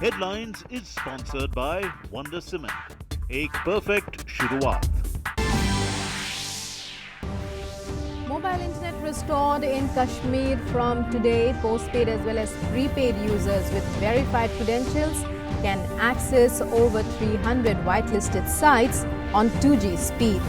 Headlines is sponsored by Wonder Cement. एक perfect शुरुआत. Mobile internet restored in Kashmir from today. Postpaid as well as prepaid users with verified credentials can access over 300 whitelisted sites on 2G speed.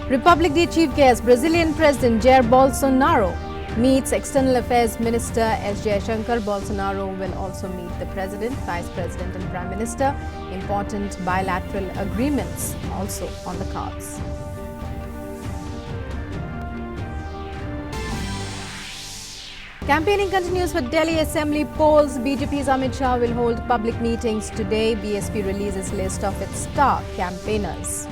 Republic Day chief guest Brazilian President Jair Bolsonaro meets External Affairs Minister S. Jaishankar. Bolsonaro will also meet the President, Vice President and Prime Minister. Important bilateral agreements also on the cards. Campaigning continues for Delhi Assembly polls. BJP's Amit Shah will hold public meetings today. BSP releases list of its star campaigners.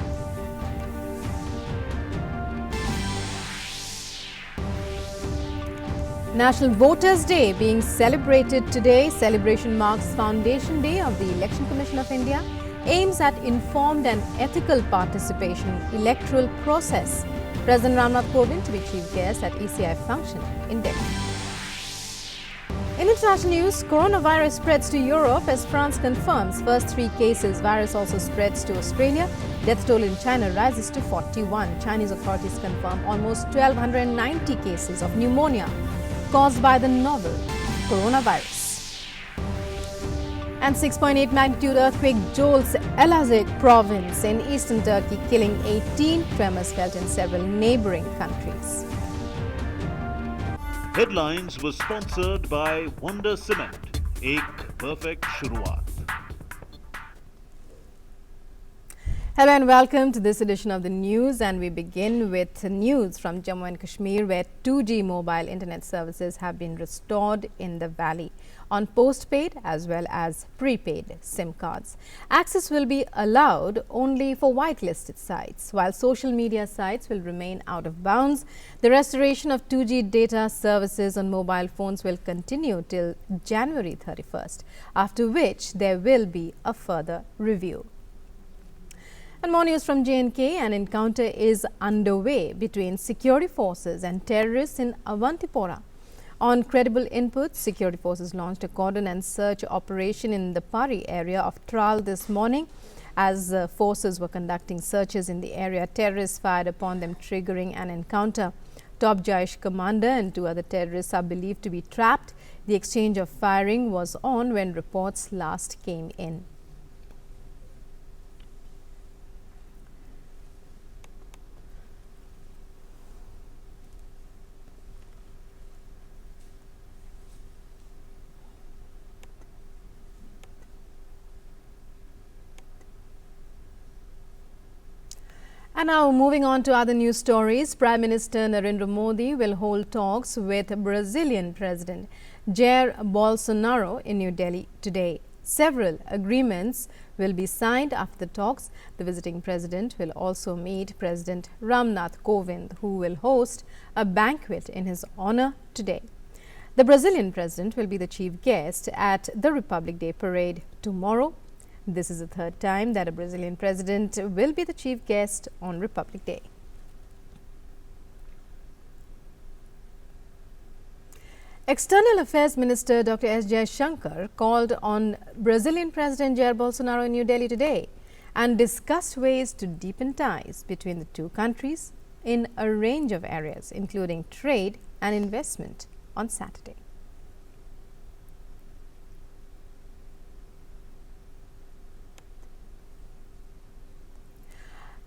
National Voters' Day being celebrated today. Celebration marks Foundation Day of the Election Commission of India. Aims at informed and ethical participation in electoral process. President Ramnath Kovind to be chief guest at ECI function in Delhi. In international news, coronavirus spreads to Europe as France confirms first 3 cases. Virus also spreads to Australia. Death toll in China rises to 41. Chinese authorities confirm almost 1,290 cases of pneumonia caused by the novel coronavirus. And 6.8 magnitude earthquake jolts Elazig province in eastern Turkey, killing 18. Tremors felt in several neighboring countries. Headlines was sponsored by Wonder Cement. एक perfect शुरुआत. Hello and welcome to this edition of the news, and we begin with news from Jammu and Kashmir, where 2G mobile internet services have been restored in the valley on postpaid as well as prepaid SIM cards. Access will be allowed only for whitelisted sites, while social media sites will remain out of bounds. The restoration of 2G data services on mobile phones will continue till January 31st, after which there will be a further review. And more news from J&K. An encounter is underway between security forces and terrorists in Awantipora. On credible inputs, security forces launched a cordon and search operation in the Pari area of Tral this morning. As forces were conducting searches in the area, terrorists fired upon them, triggering an encounter. Top Jaish commander and 2 other terrorists are believed to be trapped. The exchange of firing was on when reports last came in. And now moving on to other news stories, Prime Minister Narendra Modi will hold talks with Brazilian President Jair Bolsonaro in New Delhi today. Several agreements will be signed after the talks. The visiting president will also meet President Ramnath Kovind, who will host a banquet in his honor today. The Brazilian president will be the chief guest at the Republic Day parade tomorrow. This is the 3rd time that a Brazilian president will be the chief guest on Republic Day. External Affairs Minister Dr. S. Jaishankar called on Brazilian President Jair Bolsonaro in New Delhi today and discussed ways to deepen ties between the 2 countries in a range of areas, including trade and investment, on Saturday.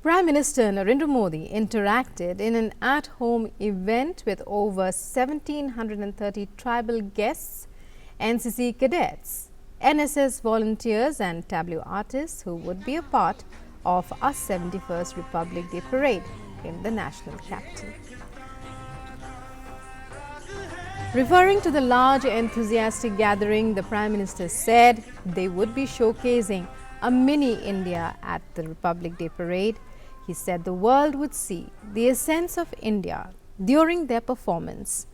Prime Minister Narendra Modi interacted in an at-home event with over 1,730 tribal guests, NCC cadets, NSS volunteers and tableau artists who would be a part of our 71st Republic Day parade in the national capital. Referring to the large enthusiastic gathering, the Prime Minister said they would be showcasing a mini India at the Republic Day parade. He said the world would see the essence of India during their performance.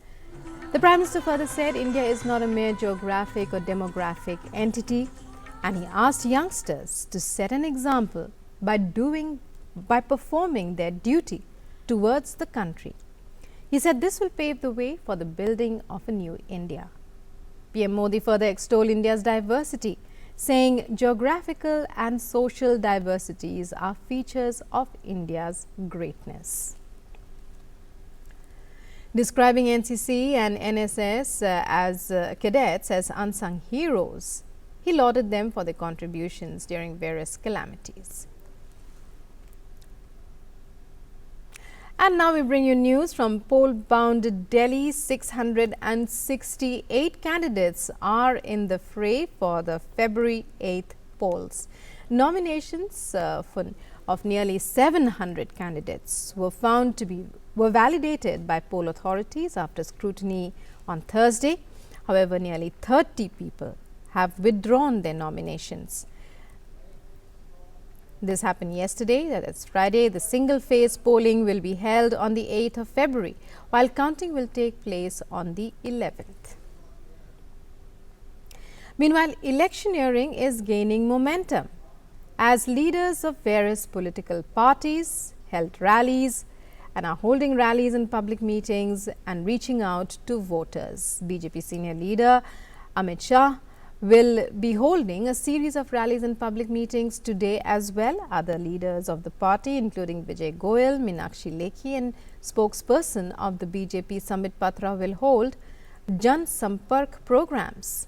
The Prime Minister further said India is not a mere geographic or demographic entity. And he asked youngsters to set an example by performing their duty towards the country. He said this will pave the way for the building of a new India. PM Modi further extolled India's diversity, saying geographical and social diversities are features of India's greatness. Describing NCC and NSS as cadets as unsung heroes, he lauded them for their contributions during various calamities. And now we bring you news from poll-bound Delhi. 668 candidates are in the fray for the February 8th polls. Nominations of nearly 700 candidates were validated by poll authorities after scrutiny on Thursday. However, nearly 30 people have withdrawn their nominations. This happened yesterday, that is Friday. The single-phase polling will be held on the 8th of February, while counting will take place on the 11th. Meanwhile, electioneering is gaining momentum as leaders of various political parties held rallies and are holding rallies and public meetings and reaching out to voters. BJP senior leader Amit Shah will be holding a series of rallies and public meetings today as well. Other leaders of the party, including Vijay Goyal, Meenakshi Lekhi and spokesperson of the BJP Samit Patra, will hold Jan Sampark programs.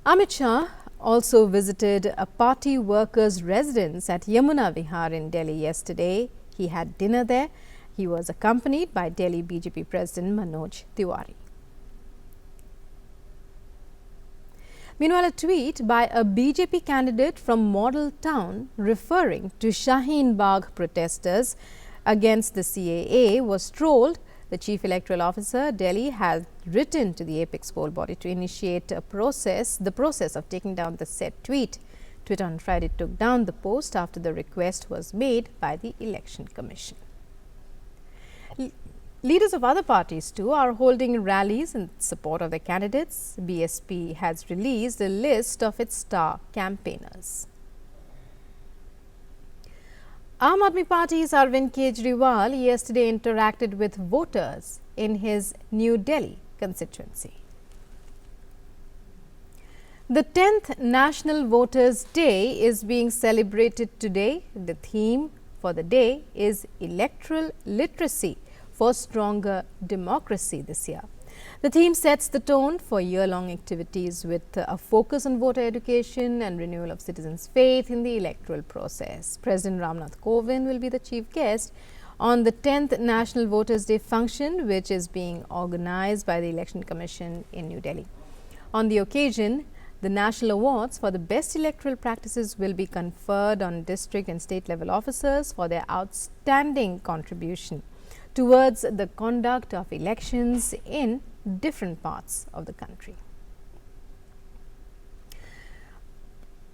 Amit Shah also visited a party workers' residence at Yamuna Vihar in Delhi yesterday. He had dinner there. He was accompanied by Delhi BJP President Manoj Tiwari. Meanwhile, a tweet by a BJP candidate from Model Town referring to Shaheen Bagh protesters against the CAA was trolled. The Chief Electoral Officer, Delhi, has written to the apex poll body to initiate the process of taking down the said tweet. Twitter on Friday took down the post after the request was made by the Election Commission. Leaders of other parties too are holding rallies in support of their candidates. BSP has released a list of its star campaigners. Aam Aadmi Party's Arvind Kejriwal yesterday interacted with voters in his New Delhi constituency. The 10th National Voters' Day is being celebrated today. The theme for the day is electoral literacy for stronger democracy this year. The theme sets the tone for year-long activities with a focus on voter education and renewal of citizens' faith in the electoral process. President Ramnath Kovind will be the chief guest on the 10th National Voters' Day function, which is being organized by the Election Commission in New Delhi. On the occasion, the national awards for the best electoral practices will be conferred on district and state level officers for their outstanding contribution towards the conduct of elections in different parts of the country.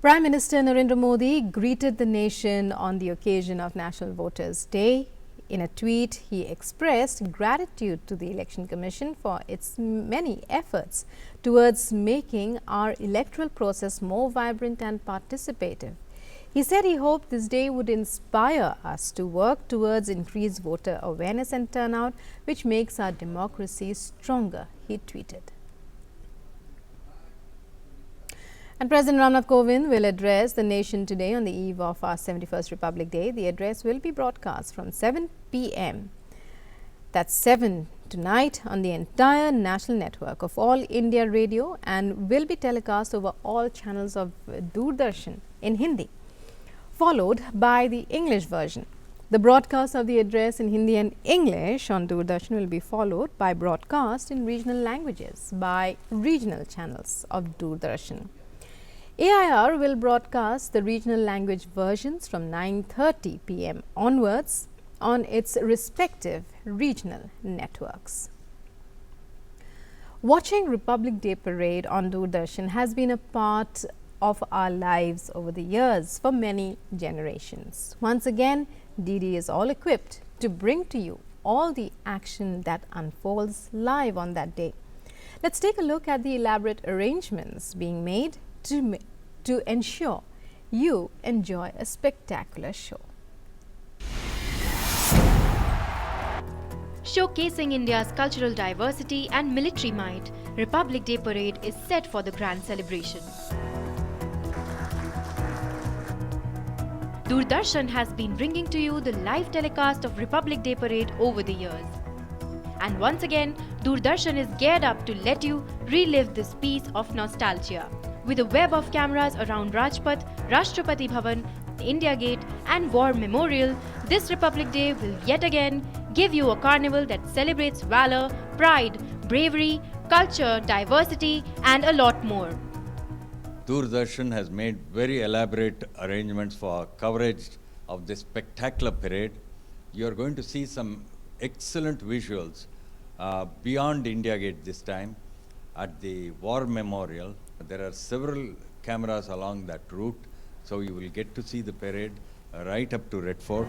Prime Minister Narendra Modi greeted the nation on the occasion of National Voters' Day. In a tweet, he expressed gratitude to the Election Commission for its many efforts towards making our electoral process more vibrant and participative. He said he hoped this day would inspire us to work towards increased voter awareness and turnout, which makes our democracy stronger, he tweeted. And President Ramnath Kovind will address the nation today on the eve of our 71st Republic Day. The address will be broadcast from 7 p.m. That's 7 tonight on the entire national network of All India Radio and will be telecast over all channels of Doordarshan in Hindi, followed by the English version. The broadcast of the address in Hindi and English on Doordarshan will be followed by broadcast in regional languages by regional channels of Doordarshan. AIR will broadcast the regional language versions from 9:30 p.m. onwards on its respective regional networks. Watching Republic Day Parade on Doordarshan has been a part of our lives over the years for many generations. Once again, DD is all equipped to bring to you all the action that unfolds live on that day. Let's take a look at the elaborate arrangements being made to ensure you enjoy a spectacular show. Showcasing India's cultural diversity and military might, Republic Day Parade is set for the grand celebration. Doordarshan has been bringing to you the live telecast of Republic Day Parade over the years. And once again, Doordarshan is geared up to let you relive this piece of nostalgia. With a web of cameras around Rajpath, Rashtrapati Bhavan, India Gate and War Memorial, this Republic Day will yet again give you a carnival that celebrates valor, pride, bravery, culture, diversity and a lot more. Doordarshan has made very elaborate arrangements for coverage of this spectacular parade. You are going to see some excellent visuals beyond India Gate this time at the War Memorial. There are several cameras along that route, so you will get to see the parade right up to Red Fort.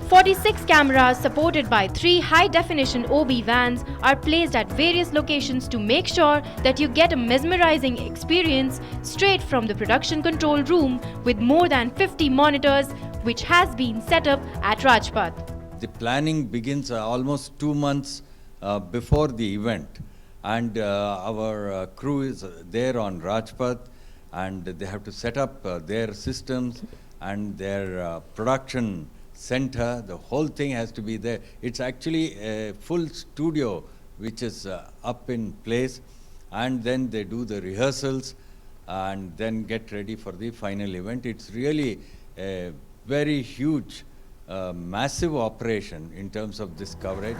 46 cameras supported by 3 high-definition OB vans are placed at various locations to make sure that you get a mesmerizing experience straight from the production control room with more than 50 monitors which has been set up at Rajpath. The planning begins almost 2 months before the event, and our crew is there on Rajpath, and they have to set up their systems and their production center. The whole thing has to be there. It's actually a full studio which is up in place, and then they do the rehearsals and then get ready for the final event. It's really a very huge massive operation in terms of this coverage.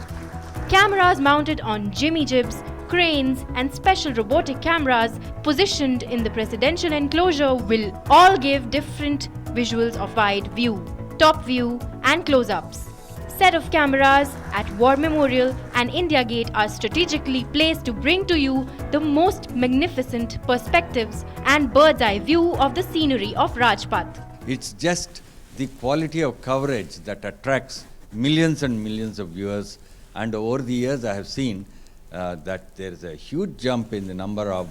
Cameras mounted on jimmy jibs, cranes and special robotic cameras positioned in the presidential enclosure will all give different visuals of wide view, top view and close-ups. Set of cameras at War Memorial and India Gate are strategically placed to bring to you the most magnificent perspectives and bird's eye view of the scenery of Rajpath. It's just the quality of coverage that attracts millions and millions of viewers, and over the years I have seen that there is a huge jump in the number of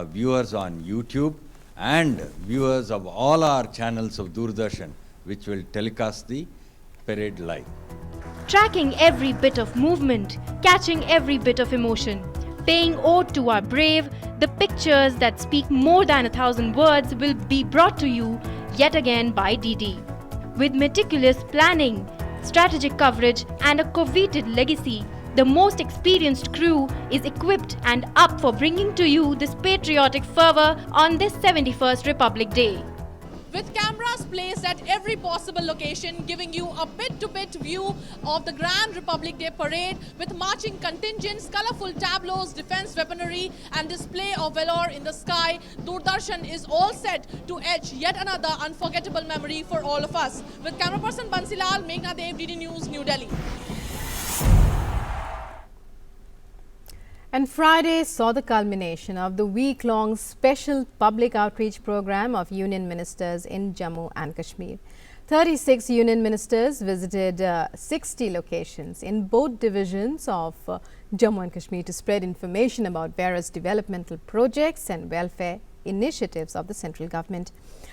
viewers on YouTube and viewers of all our channels of Doordarshan, which will telecast the parade live. Tracking every bit of movement, catching every bit of emotion, paying ode to our brave, the pictures that speak more than 1,000 words will be brought to you yet again by DD. With meticulous planning, strategic coverage and a coveted legacy, the most experienced crew is equipped and up for bringing to you this patriotic fervor on this 71st Republic Day. With cameras placed at every possible location, giving you a bit-to-bit view of the Grand Republic Day Parade with marching contingents, colorful tableaus, defense weaponry and display of valor in the sky, Doordarshan is all set to etch yet another unforgettable memory for all of us. With camera person Bansilal, Meghna Dev, DD News, New Delhi. And Friday saw the culmination of the week-long special public outreach program of union ministers in Jammu and Kashmir. 36 union ministers visited 60 locations in both divisions of Jammu and Kashmir to spread information about various developmental projects and welfare initiatives of the central government.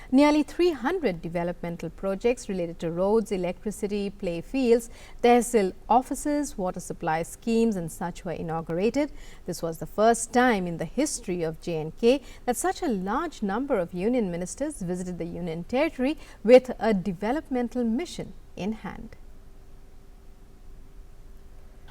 Nearly 300 developmental projects related to roads, electricity, play fields, tehsil offices, water supply schemes and such were inaugurated. This was the first time in the history of J&K that such a large number of union ministers visited the union territory with a developmental mission in hand.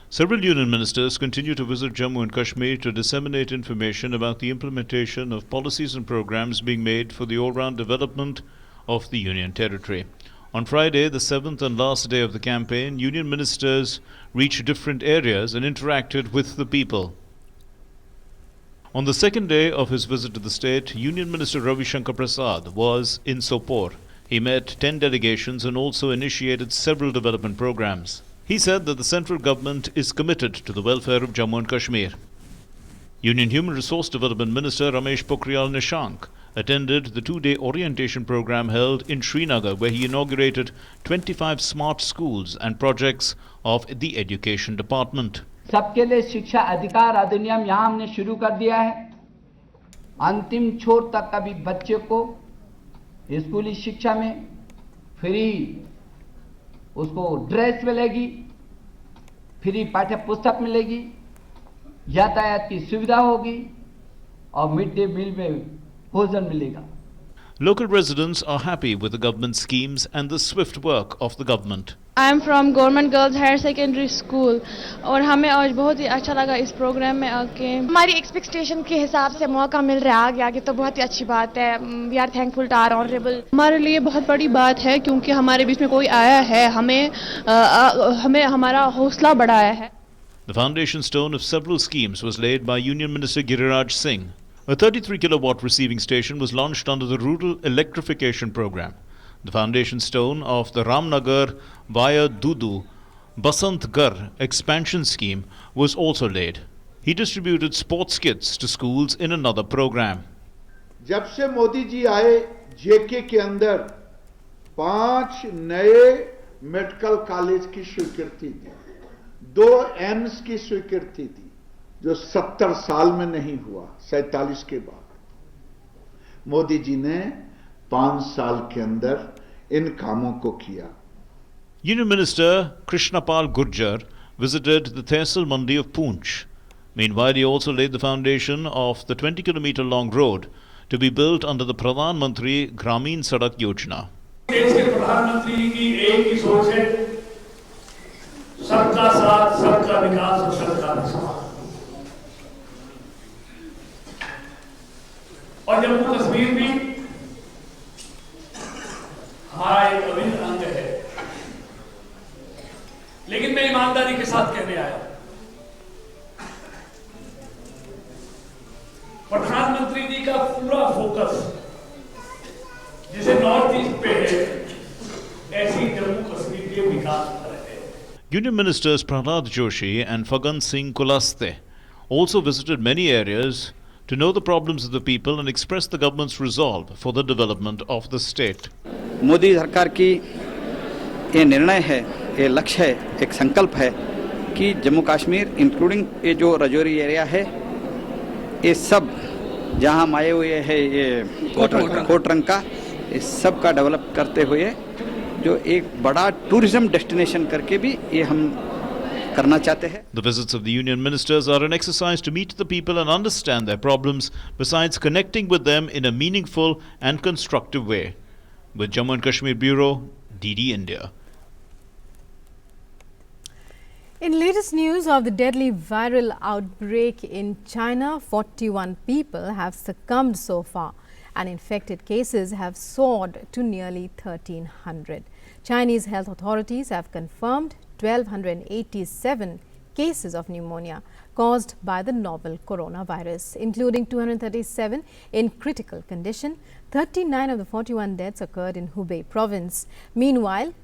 Several union ministers continue to visit Jammu and Kashmir to disseminate information about the implementation of policies and programs being made for the all-round development of the union territory. On Friday, the 7th and last day of the campaign, union ministers reached different areas and interacted with the people. On the second day of his visit to the state, Union Minister Ravi Shankar Prasad was in Sopore. He met 10 delegations and also initiated several development programs. He said that the central government is committed to the welfare of Jammu and Kashmir. Union Human Resource Development Minister Ramesh Pokhriyal Nishank attended the two-day orientation program held in Srinagar, where he inaugurated 25 smart schools and projects of the Education Department. सबके लिए शिक्षा अधिकार अधिनियम यहाँ हमने शुरू कर दिया है। अंतिम छोर तक का भी बच्चे को स्कूली शिक्षा में फ्री उसको ड्रेस मिलेगी, फ्री पाठ्य पुस्तक मिलेगी, यातायात की सुविधा होगी और मिड डे मील में भोजन मिलेगा। Local residents are happy with the government schemes and the swift work of the government. I am from Government Girls Higher Secondary School और हमें आज बहुत ही अच्छा लगा इस प्रोग्राम में आके। हमारी एक्सपेक्टेशन के हिसाब से मौका मिल रहा है आगे आगे, तो बहुत ही अच्छी बात है। We are thankful to our honourable. हमारे लिए बहुत बड़ी बात है क्योंकि हमारे बीच में कोई आया है, हमें हमारा हौसला बढ़ाया है। The foundation stone of several schemes was laid by Union Minister Giriraj Singh. A 33 kilowatt receiving station was launched under the Rural Electrification Program. The foundation stone of the Ramnagar via Dudu Basantgarh expansion scheme was also laid. He distributed sports kits to schools in another program. जब से मोदी जी आए, जेके के अंदर 5 नए medical college की स्वीकृति दी, 2 AIIMS की स्वीकृति दी, जो 70 साल में नहीं हुआ, 47 के बाद मोदी जी ने 5 साल के अंदर इन कामों को किया। Union Minister Krishnapal Gurjar visited the Tehsil Mandi of Poonch. Meanwhile, he also laid the foundation of the 20-kilometer long road to be built under the Pradhan Mantri Gramin Sadak Yojana. देश के प्रधानमंत्री की एक ही सोच है, सबका साथ, सबका विकास और सबका विश्वास। और जम्मू कश्मीर भी हमारा एक अभिन्न अंग है, लेकिन मैं ईमानदारी के साथ कहने आया, प्रधानमंत्री जी का पूरा फोकस जिसे नॉर्थ ईस्ट पे है, ऐसी जम्मू कश्मीर के विकास पर है। Union Ministers Prahlad Joshi and Fagan Singh Kulaste also visited many areas to know the problems of the people and express the government's resolve for the development of the state. Modi सरकार की ये निर्णय है, ये लक्ष्य है, एक संकल्प है कि जम्मू कश्मीर इंक्लूडिंग ये जो राजौरी एरिया है, ये सब जहां हम आए हुए हैं, ये कोटरंग का, इस सब का डेवलप करते हुए जो एक बड़ा टूरिज्म डेस्टिनेशन करके भी ये हम करना चाहते हैं। The visits of the union ministers are an exercise to meet the people and understand their problems, besides connecting with them in a meaningful and constructive way. With Jammu and Kashmir Bureau, DD India. In latest news of the deadly viral outbreak in China, 41 people have succumbed so far, and infected cases have soared to nearly 1,300. Chinese health authorities have confirmed 1,287 cases of pneumonia caused by the novel coronavirus, including 237 in critical condition. 39 of the 41 deaths occurred in Hubei province. Meanwhile,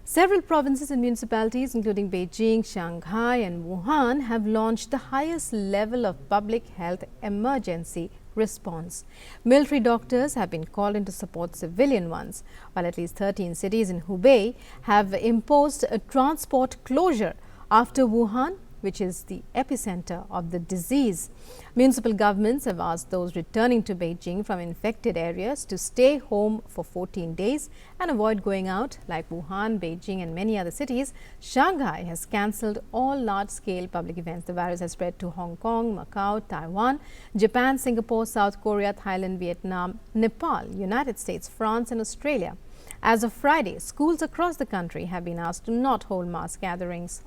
several provinces and municipalities, including Beijing, Shanghai and Wuhan, have launched the highest level of public health emergency response. Military doctors have been called in to support civilian ones, while at least 13 cities in Hubei have imposed a transport closure after Wuhan, which is the epicenter of the disease. Municipal governments have asked those returning to Beijing from infected areas to stay home for 14 days and avoid going out. Like Wuhan, Beijing and many other cities, Shanghai has cancelled all large-scale public events. The virus has spread to Hong Kong, Macau, Taiwan, Japan, Singapore, South Korea, Thailand, Vietnam, Nepal, United States, France and Australia. As of Friday, schools across the country have been asked to not hold mass gatherings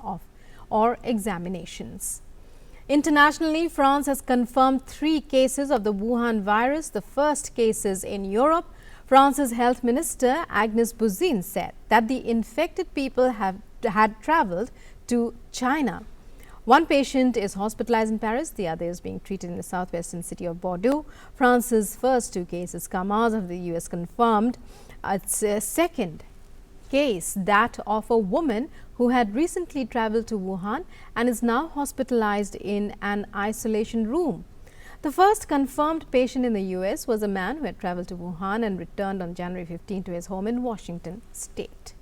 or examinations. Internationally, France has confirmed 3 cases of the Wuhan virus, the first cases in Europe. France's health minister Agnès Buzyn said that the infected people had travelled to China. One patient is hospitalized in Paris, the other is being treated in the southwestern city of Bordeaux. France's first 2 cases come out of the US confirmed. Its second case, that of a woman who had recently travelled to Wuhan and is now hospitalized in an isolation room. The first confirmed patient in the US was a man who had travelled to Wuhan and returned on January 15 to his home in Washington state.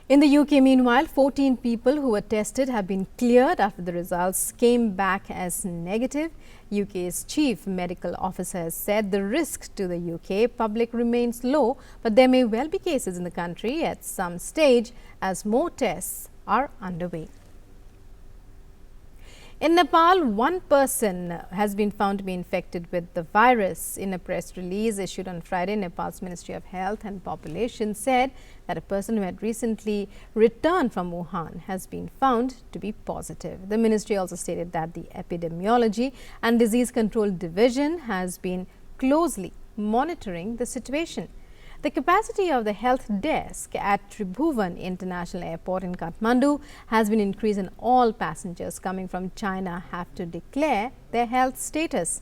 In the UK, meanwhile, 14 people who were tested have been cleared after the results came back as negative. UK's chief medical officer has said the risk to the UK public remains low, but there may well be cases in the country at some stage as more tests are underway. In Nepal, one person has been found to be infected with the virus. In a press release issued on Friday, Nepal's Ministry of Health and Population said that a person who had recently returned from Wuhan has been found to be positive. The ministry also stated that the Epidemiology and Disease Control Division has been closely monitoring the situation. The capacity of the health desk at Tribhuvan International Airport in Kathmandu has been increased, and all passengers coming from China have to declare their health status.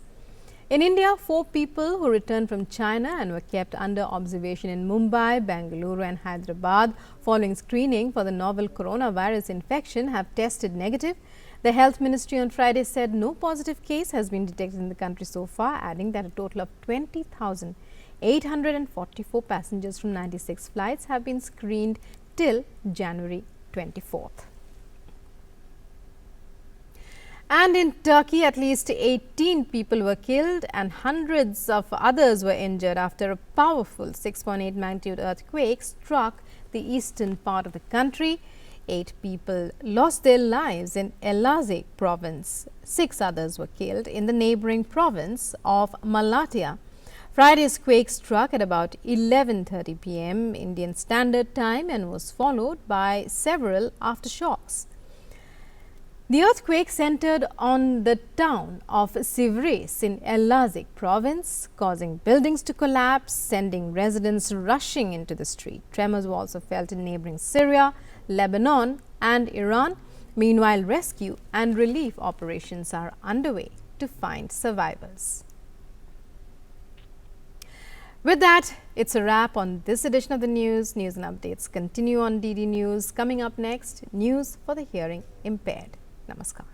In India, 4 people who returned from China and were kept under observation in Mumbai, Bengaluru and Hyderabad following screening for the novel coronavirus infection have tested negative. The Health Ministry on Friday said no positive case has been detected in the country so far, adding that a total of 20,844 passengers from 96 flights have been screened till January 24th. And in Turkey, at least 18 people were killed and hundreds of others were injured after a powerful 6.8 magnitude earthquake struck the eastern part of the country. 8 people lost their lives in Elazığ province. 6 others were killed in the neighboring province of Malatya. Friday's quake struck at about 11:30 p.m. Indian Standard Time and was followed by several aftershocks. The earthquake centered on the town of Sivris in Elazığ province, causing buildings to collapse, sending residents rushing into the street. Tremors were also felt in neighboring Syria, Lebanon and Iran. Meanwhile, rescue and relief operations are underway to find survivors. With that, it's a wrap on this edition of the news. News and updates continue on DD News. Coming up next, news for the hearing impaired. Namaskar.